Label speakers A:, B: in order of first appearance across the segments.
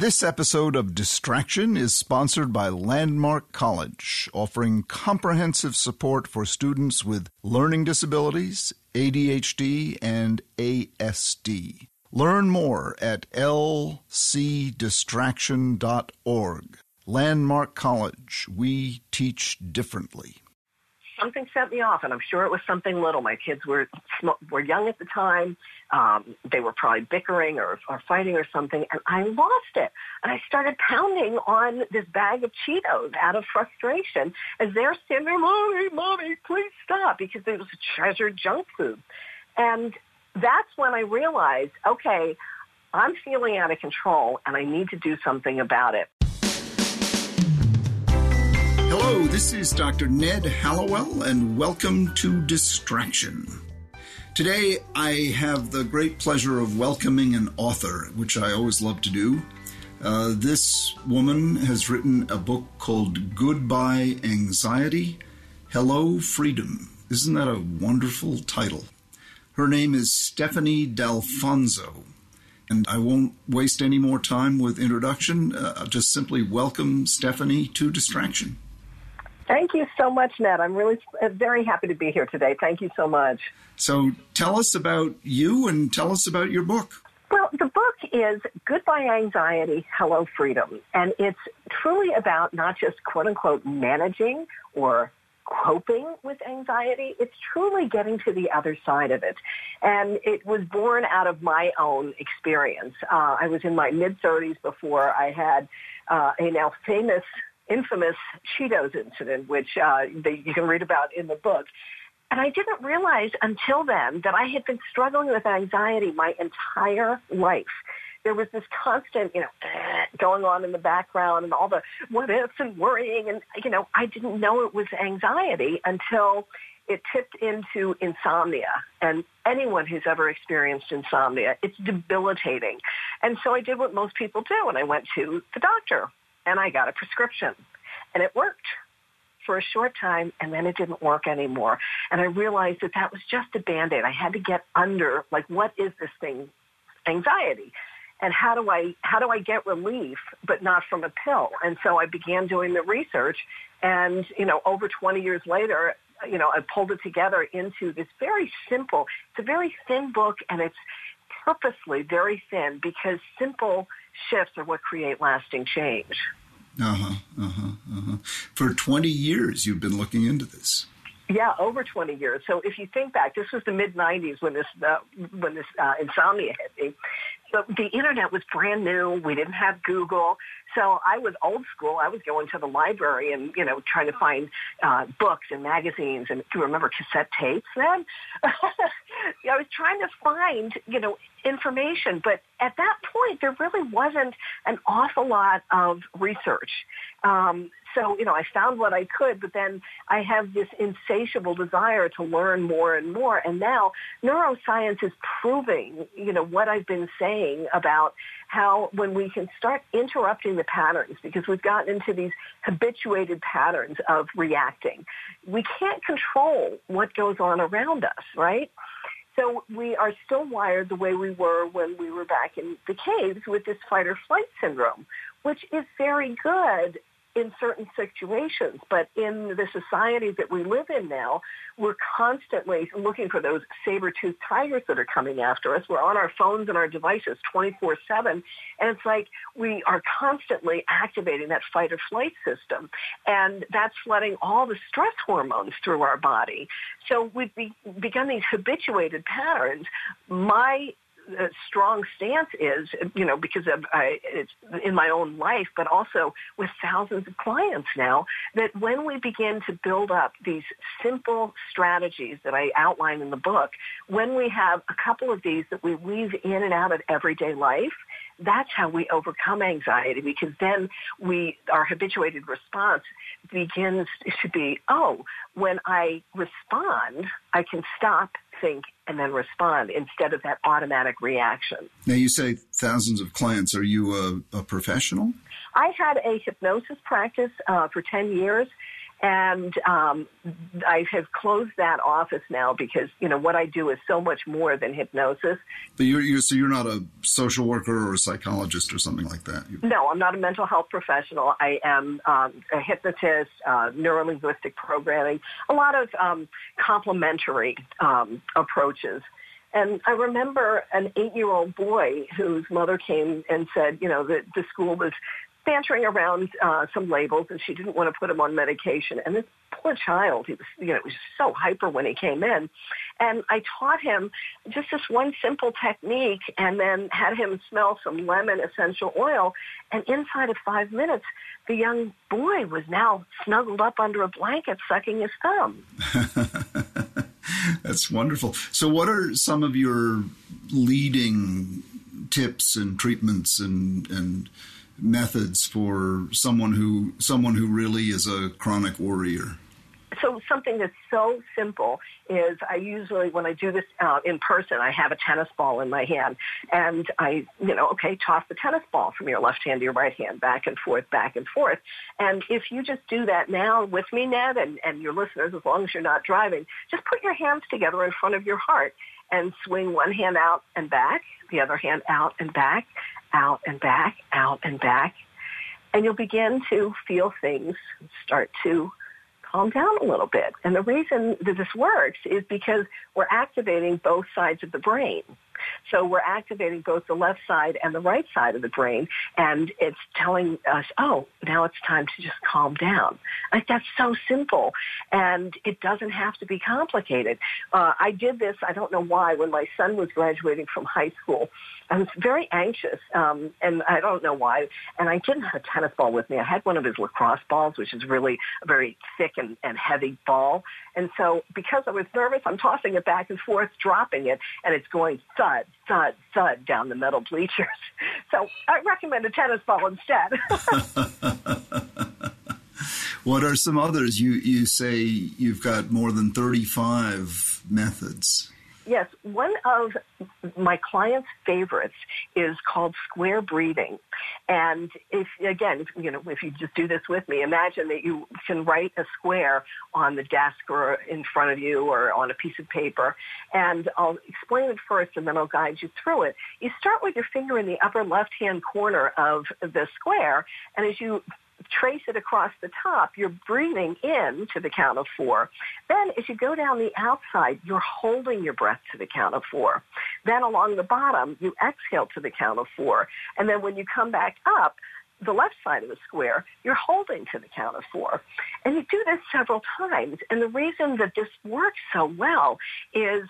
A: This episode of Distraction is sponsored by Landmark College, offering comprehensive support for students with learning disabilities, ADHD, and ASD. Learn more at lcdistraction.org. Landmark College, we teach differently.
B: Something set me off, and I'm sure it was something little. My kids were young at the time. They were probably bickering or fighting or something, and I lost it. And I started pounding on this bag of Cheetos out of frustration as they're standing there, Mommy, please stop, because it was a treasured junk food. And that's when I realized, okay, I'm feeling out of control, and I need to do something about it.
A: Hello, this is Dr. Ned Hallowell, and welcome to Distraction. Today, I have the great pleasure of welcoming an author, which I always love to do. This woman has written a book called Goodbye Anxiety, Hello Freedom. Isn't that a wonderful title? Her name is Stephanie Dalfonzo. And I won't waste any more time with introduction. I'll just simply welcome Stephanie to Distraction.
B: Thank you so much, Ned. I'm really very happy to be here today. Thank you so much. So
A: tell us about you and tell us about your book.
B: Well, the book is Goodbye Anxiety, Hello Freedom. And it's truly about not just, quote-unquote, managing or coping with anxiety. It's truly getting to the other side of it. And it was born out of my own experience. I was in my mid-30s before I had a now infamous Cheetos incident, which you can read about in the book. And I didn't realize until then that I had been struggling with anxiety my entire life. There was this constant, going on in the background and all the what ifs and worrying. And, I didn't know it was anxiety until it tipped into insomnia. And anyone who's ever experienced insomnia, it's debilitating. And so I did what most people do, and I went to the doctor. And I got a prescription, and it worked for a short time, and then it didn't work anymore. And I realized that was just a Band-Aid. I had to get under, what is this thing, anxiety? And how do I get relief, but not from a pill? And so I began doing the research, and, over 20 years later, I pulled it together into this very simple, it's a very thin book, and it's purposely very thin because simple shifts are what create lasting change.
A: For 20 years, you've been looking into this.
B: Yeah, over 20 years. So if you think back, this was the mid-'90s when this insomnia hit me. So the internet was brand new. We didn't have Google. So I was old school. I was going to the library and, trying to find books and magazines. And do you remember cassette tapes then? I was trying to find, information. But at that point, there really wasn't an awful lot of research. So, I found what I could, but then I have this insatiable desire to learn more and more. And now neuroscience is proving, what I've been saying about how when we can start interrupting the patterns, because we've gotten into these habituated patterns of reacting, we can't control what goes on around us, right? So we are still wired the way we were when we were back in the caves with this fight or flight syndrome, which is very good in certain situations. But in the society that we live in now, we're constantly looking for those saber-toothed tigers that are coming after us. We're on our phones and our devices 24/7, and it's like we are constantly activating that fight or flight system, and that's flooding all the stress hormones through our body. So we've begun these habituated patterns. My strong stance is, because it's in my own life, but also with thousands of clients now, that when we begin to build up these simple strategies that I outline in the book, when we have a couple of these that we weave in and out of everyday life, that's how we overcome anxiety, because then our habituated response begins to be, when I respond, I can stop, think, and then respond instead of that automatic reaction.
A: Now, you say thousands of clients. Are you a professional?
B: I had a hypnosis practice for 10 years, And I have closed that office now because, what I do is so much more than hypnosis.
A: But so you're not a social worker or a psychologist or something like that?
B: No, I'm not a mental health professional. I am a hypnotist, neuro-linguistic programming, a lot of complementary approaches. And I remember an 8-year-old boy whose mother came and said, that the school was bantering around some labels, and she didn't want to put him on medication. And this poor child, he was, was so hyper when he came in. And I taught him just this one simple technique, and then had him smell some lemon essential oil. And inside of 5 minutes, the young boy was now snuggled up under a blanket, sucking his thumb.
A: That's wonderful. So what are some of your leading tips and treatments and methods for someone who really is a chronic worrier?
B: So something that's so simple is I usually, when I do this in person, I have a tennis ball in my hand, and I, toss the tennis ball from your left hand to your right hand, back and forth, back and forth. And if you just do that now with me, Ned, and your listeners, as long as you're not driving, just put your hands together in front of your heart and swing one hand out and back, the other hand out and back, out and back, out and back. And you'll begin to feel things start to calm down a little bit. And the reason that this works is because we're activating both sides of the brain. So we're activating both the left side and the right side of the brain, and it's telling us, oh, now it's time to just calm down. Like, that's so simple, and it doesn't have to be complicated. I did this, I don't know why, when my son was graduating from high school. I was very anxious, and I don't know why, and I didn't have a tennis ball with me. I had one of his lacrosse balls, which is really a very thick and heavy ball. And so because I was nervous, I'm tossing it back and forth, dropping it, and it's going thud, thud, thud down the metal bleachers. So I recommend a tennis ball instead.
A: What are some others? You say you've got more than 35 methods.
B: Yes, one of my clients' favorites is called square breathing. And if you just do this with me, imagine that you can write a square on the desk or in front of you or on a piece of paper. And I'll explain it first, and then I'll guide you through it. You start with your finger in the upper left-hand corner of the square, and as you trace it across the top, you're breathing in to the count of 4. Then as you go down the outside, you're holding your breath to the count of 4. Then along the bottom, you exhale to the count of 4. And then when you come back up, the left side of the square, you're holding to the count of 4. And you do this several times. And the reason that this works so well is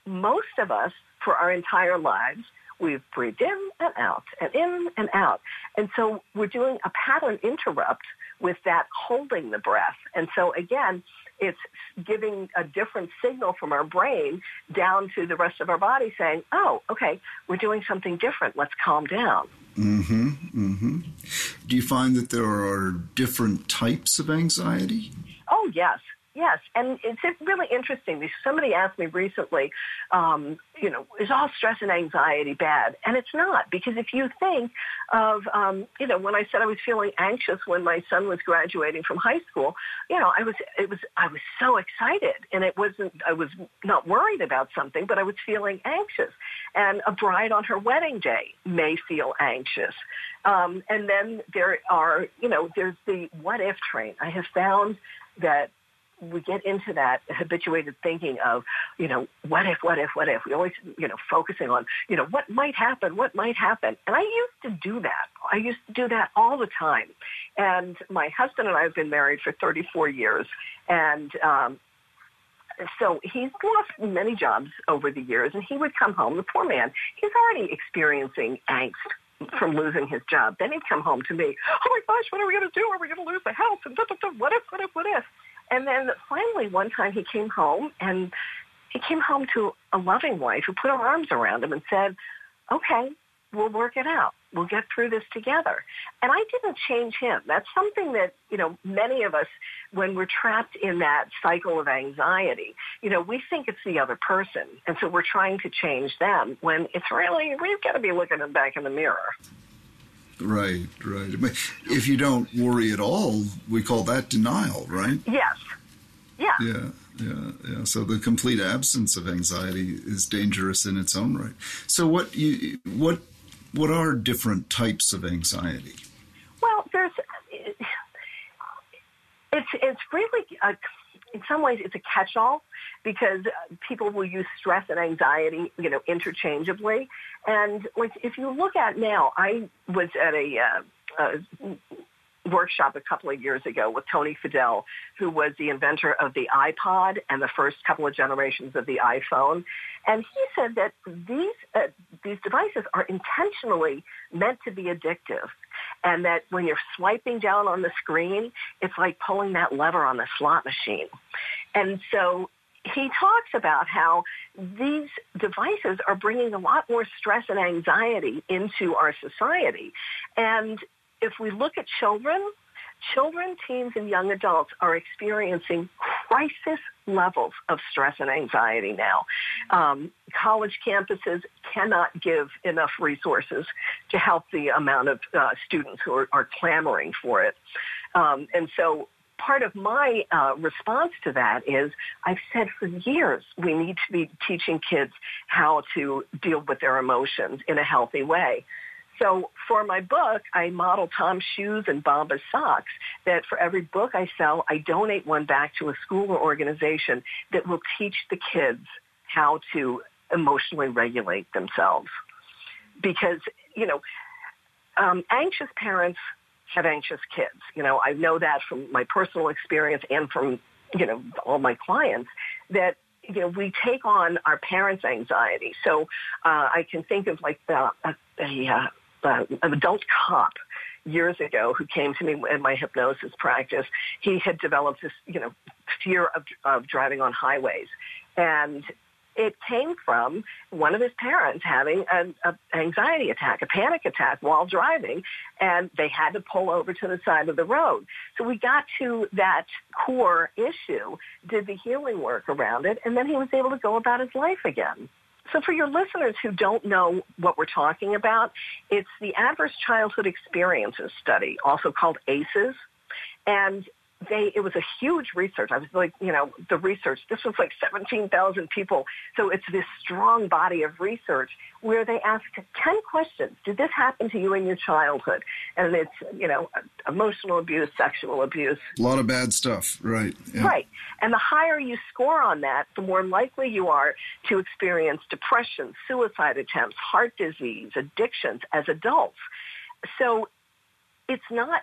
B: most of us, for our entire lives, we've breathed in and out and in and out. And so we're doing a pattern interrupt with that holding the breath. And so again, it's giving a different signal from our brain down to the rest of our body saying, oh, okay, we're doing something different. Let's calm down.
A: Mm-hmm. Mm-hmm. Do you find that there are different types of anxiety?
B: Oh, yes. Yes, and it's really interesting. Somebody asked me recently, is all stress and anxiety bad? And it's not, because if you think of, when I said I was feeling anxious when my son was graduating from high school, I was so excited, and I was not worried about something, but I was feeling anxious. And a bride on her wedding day may feel anxious. And then there's the what if train. I have found that we get into that habituated thinking of, what if? We always, focusing on, what might happen. And I used to do that. I used to do that all the time. And my husband and I have been married for 34 years. And so he's lost many jobs over the years. And he would come home, the poor man, he's already experiencing angst from losing his job. Then he'd come home to me, oh my gosh, what are we going to do? Are we going to lose the house? And what if? And then finally one time he came home, and he came home to a loving wife who put her arms around him and said, okay, we'll work it out. We'll get through this together. And I didn't change him. That's something that, many of us, when we're trapped in that cycle of anxiety, we think it's the other person. And so we're trying to change them when it's really, we've got to be looking them back in the mirror.
A: Right. But if you don't worry at all, we call that denial, right?
B: Yes. Yeah.
A: Yeah. So the complete absence of anxiety is dangerous in its own right. So what are different types of anxiety?
B: Well, it's really in some ways it's a catch-all because people will use stress and anxiety, interchangeably. And like if you look at now, I was at a workshop a couple of years ago with Tony Fadell, who was the inventor of the iPod and the first couple of generations of the iPhone. And he said that these devices are intentionally meant to be addictive, and that when you're swiping down on the screen, it's like pulling that lever on the slot machine. And so he talks about how these devices are bringing a lot more stress and anxiety into our society. And if we look at children, teens, and young adults are experiencing crisis levels of stress and anxiety now. College campuses cannot give enough resources to help the amount of students who are clamoring for it. And so part of my response to that is I've said for years we need to be teaching kids how to deal with their emotions in a healthy way. So for my book, I model Tom's shoes and Bombas socks that for every book I sell, I donate one back to a school or organization that will teach the kids how to emotionally regulate themselves. Because, anxious parents have anxious kids. I know that from my personal experience and from, all my clients that, we take on our parents' anxiety. So I can think of like an adult cop years ago who came to me in my hypnosis practice. He had developed this, fear of driving on highways. And it came from one of his parents having an anxiety attack, a panic attack while driving, and they had to pull over to the side of the road. So we got to that core issue, did the healing work around it, and then he was able to go about his life again. So for your listeners who don't know what we're talking about, it's the Adverse Childhood Experiences Study, also called ACEs. And it was a huge research. I was like, the research, this was like 17,000 people. So it's this strong body of research where they asked 10 questions. Did this happen to you in your childhood? And it's, emotional abuse, sexual abuse.
A: A lot of bad stuff, right. Yeah.
B: Right. And the higher you score on that, the more likely you are to experience depression, suicide attempts, heart disease, addictions as adults. So it's not...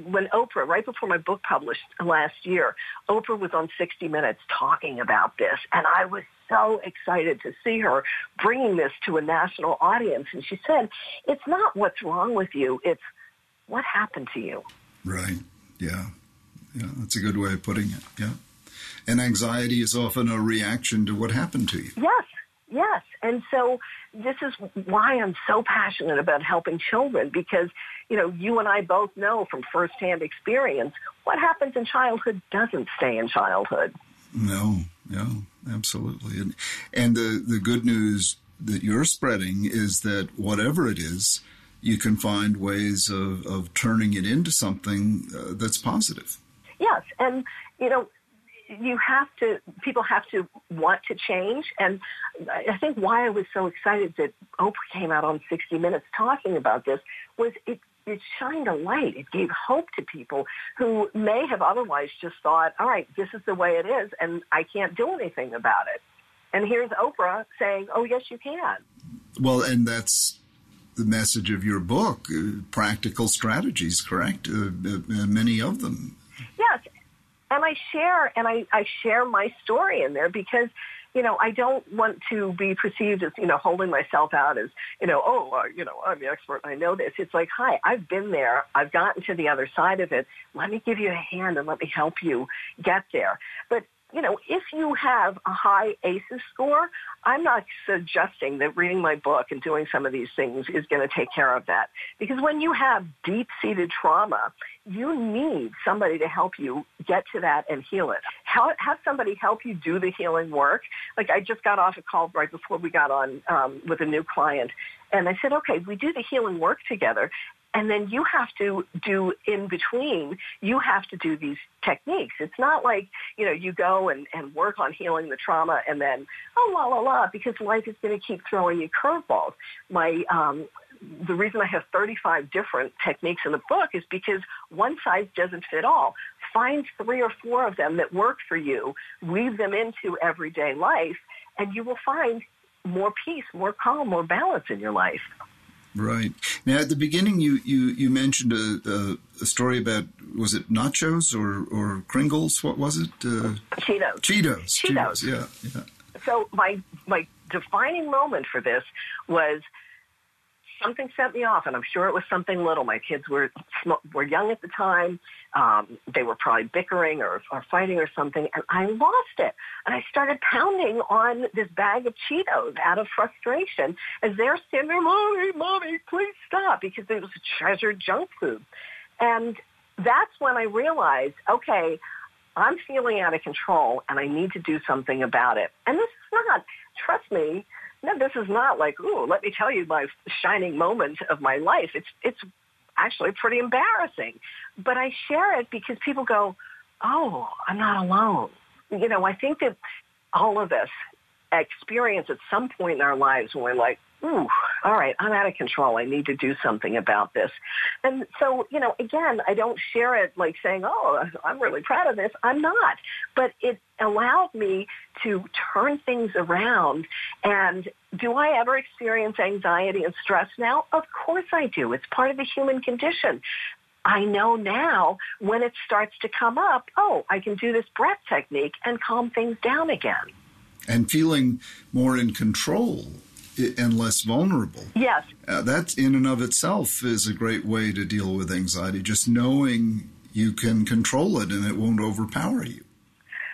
B: when Oprah, right before my book published last year, Oprah was on 60 Minutes talking about this, and I was so excited to see her bringing this to a national audience. And she said, it's not what's wrong with you, it's what happened to you.
A: Right, yeah, that's a good way of putting it, yeah. And anxiety is often a reaction to what happened to you.
B: Yes. And so this is why I'm so passionate about helping children because, you and I both know from firsthand experience, what happens in childhood doesn't stay in childhood.
A: No, absolutely. And the good news that you're spreading is that whatever it is, you can find ways of turning it into something that's positive.
B: Yes. And, people have to want to change. And I think why I was so excited that Oprah came out on 60 Minutes talking about this was it shined a light. It gave hope to people who may have otherwise just thought, all right, this is the way it is, and I can't do anything about it. And here's Oprah saying, oh, yes, you can.
A: Well, and that's the message of your book, practical strategies, correct? Many of them.
B: Yes. And I share my story in there because, I don't want to be perceived as, holding myself out as, I'm the expert. I know this. It's like, hi, I've been there. I've gotten to the other side of it. Let me give you a hand and let me help you get there. But, if you have a high ACEs score, I'm not suggesting that reading my book and doing some of these things is going to take care of that. Because when you have deep-seated trauma, you need somebody to help you get to that and heal it. Have somebody help you do the healing work. Like I just got off a call right before we got on with a new client, And I said, okay, we do the healing work together. And then you have to do in between, you have to do these techniques. It's not like, you go and work on healing the trauma and then, because life is going to keep throwing you curveballs. The reason I have 35 different techniques in the book is because one size doesn't fit all. Find 3 or 4 of them that work for you, weave them into everyday life, and you will find more peace, more calm, more balance in your life.
A: Right. Now, at the beginning, you mentioned a story about, was it nachos or Kringles? What was it?
B: Cheetos.
A: Cheetos. Yeah.
B: So my defining moment for this was something set me off, and I'm sure it was something little. My kids were young at the time. They were probably bickering or fighting or something, and I lost it. And I started pounding on this bag of Cheetos out of frustration as they're sitting there, Mommy, please stop, because it was treasured junk food. And that's when I realized, okay, I'm feeling out of control, and I need to do something about it. And this is not, trust me, no, this is not like, ooh, let me tell you my shining moment of my life. It's actually pretty embarrassing. But I share it because people go, oh, I'm not alone. I think that all of us experience at some point in our lives when we're like, ooh, all right, I'm out of control. I need to do something about this. And so, again, I don't share it like saying, oh, I'm really proud of this. I'm not. But it allowed me to turn things around. And do I ever experience anxiety and stress now? Of course I do. It's part of the human condition. I know now when it starts to come up, I can do this breath technique and calm things down again.
A: And feeling more in control and less vulnerable.
B: Yes.
A: That in and of itself is a great way to deal with anxiety, just knowing you can control it and it won't overpower you.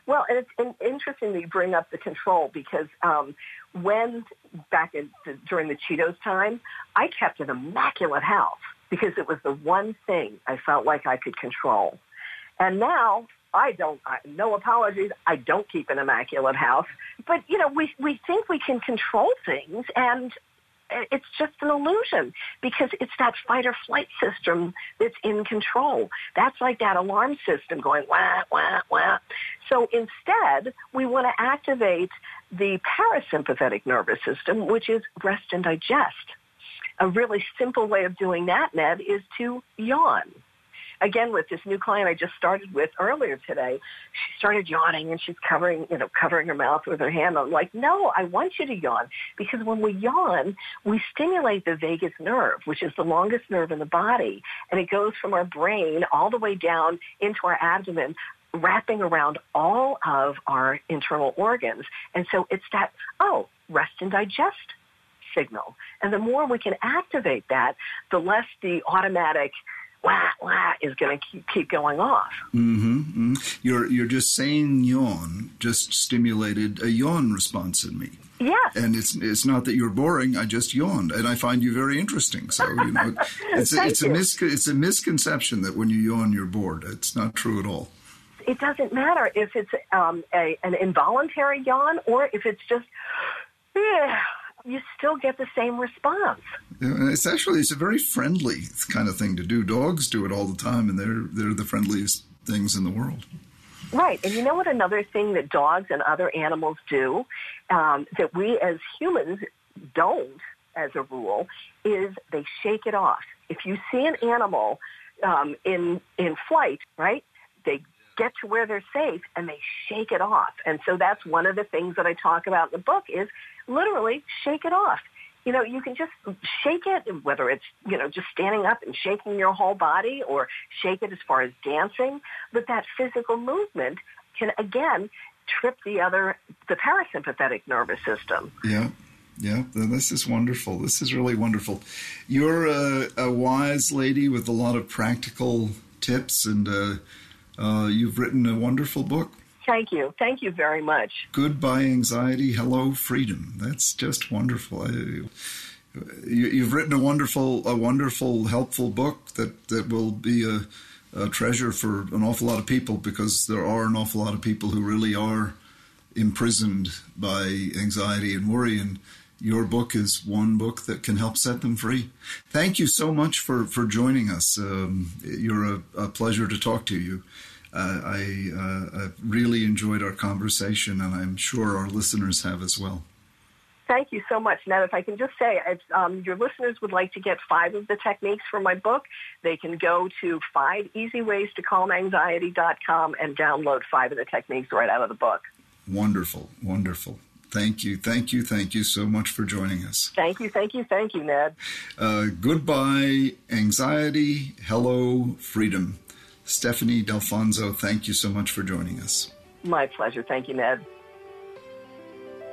B: Well, and it's interesting that you bring up the control because during the Cheetos time, I kept an immaculate house because it was the one thing I felt like I could control. And now no apologies, I don't keep an immaculate house. But, we think we can control things, and it's just an illusion because it's that fight or flight system that's in control. That's like that alarm system going, wah, wah, wah. So instead, we want to activate the parasympathetic nervous system, which is rest and digest. A really simple way of doing that, Ned, is to yawn. Again, with this new client I just started with earlier today, she started yawning and she's covering her mouth with her hand. I'm like, no, I want you to yawn because when we yawn, we stimulate the vagus nerve, which is the longest nerve in the body, and it goes from our brain all the way down into our abdomen, wrapping around all of our internal organs. And so it's that, rest and digest signal. And the more we can activate that, the less the automatic wah, wah is going to keep going off.
A: Mm-hmm. You're just saying yawn just stimulated a yawn response in me.
B: Yes.
A: And it's not that you're boring. I just yawned, and I find you very interesting. So it's a misconception that when you yawn you're bored. It's not true at all.
B: It doesn't matter if it's an involuntary yawn or if it's just. You still get the same response.
A: Yeah, it's a very friendly kind of thing to do. Dogs do it all the time, and they're the friendliest things in the world.
B: Right. And you know what another thing that dogs and other animals do that we as humans don't, as a rule, is they shake it off. If you see an animal in flight, right, they get to where they're safe and they shake it off. And so that's one of the things that I talk about in the book is literally shake it off. You can just shake it, whether it's, just standing up and shaking your whole body or shake it as far as dancing. But that physical movement can, again, trip the parasympathetic nervous system.
A: Yeah. Yeah, this is wonderful. This is really wonderful. You're a wise lady with a lot of practical tips, and you've written a wonderful book.
B: Thank you. Thank you very much.
A: Goodbye Anxiety, Hello Freedom. That's just wonderful. You've written a wonderful, helpful book that will be a treasure for an awful lot of people, because there are an awful lot of people who really are imprisoned by anxiety and worry, and your book is one book that can help set them free. Thank you so much for joining us. You're a pleasure to talk to you. I really enjoyed our conversation, and I'm sure our listeners have as well.
B: Thank you so much. Now, if I can just say, if your listeners would like to get 5 of the techniques from my book, they can go to 5easyways-to-calm-anxiety.com and download 5 of the techniques right out of the book.
A: Wonderful, wonderful. Thank you so much for joining us.
B: Thank you, Ned.
A: Goodbye, anxiety. Hello, freedom. Stephanie Dalfonzo, thank you so much for joining us.
B: My pleasure. Thank you, Ned.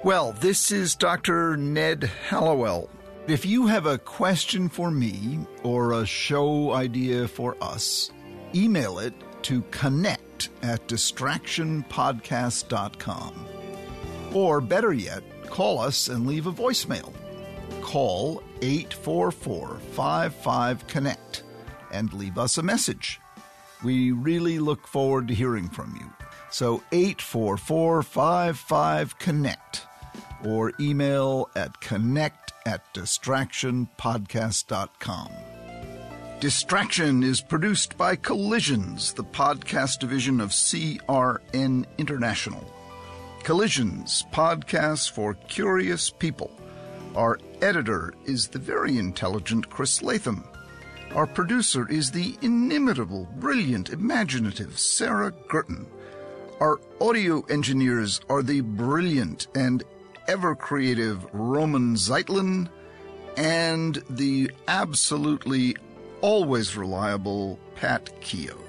A: Well, this is Dr. Ned Hallowell. If you have a question for me or a show idea for us, email it to connect@distractionpodcast.com. Or better yet, call us and leave a voicemail. Call 844-55-CONNECT and leave us a message. We really look forward to hearing from you. So 844-55-CONNECT or email at connect@distractionpodcast.com. Distraction is produced by Collisions, the podcast division of CRN International. Collisions, podcasts for curious people. Our editor is the very intelligent Chris Latham. Our producer is the inimitable, brilliant, imaginative Sarah Gurton. Our audio engineers are the brilliant and ever-creative Roman Zeitlin and the absolutely always reliable Pat Keogh.